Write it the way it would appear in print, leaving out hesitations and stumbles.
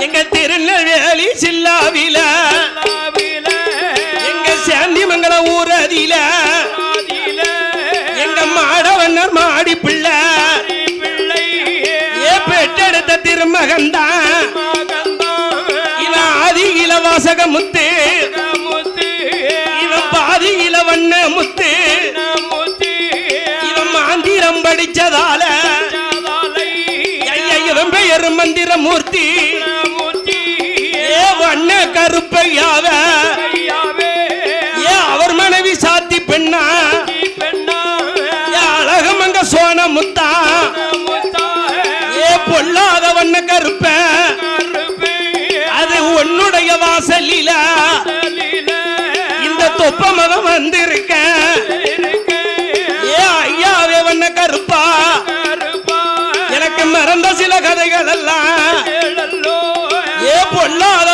எங்க திருநெல்வேலி சில்லாவில எங்க சாந்திமங்கல ஊரதில எங்க மாடவண்ணர் மாடி பிள்ளை ஏ பெற்றெடுத்த திருமகன்தான் இவன் ஆதியில வாசக முத்து இவன் பாதியில வண்ண முத்து இவன் மாந்திரம் படிச்சதால இவன் பெயர் மந்திர மூர்த்தி ஏ வண்ண கருப்பையாவ ஏ அவர் மனைவி சாத்தி பெண்ணா அழகமங்க சோன முத்தா ஏ பொல்லாத வண்ண கருப்ப அது உன்னுடைய வாசலில இந்த தொப்ப மகன் வந்திருக்க ஏ ஐயாவே வண்ண கருப்பா எனக்கு மறந்த சில கதைகள் எல்லாம் ஏ பொல்லாத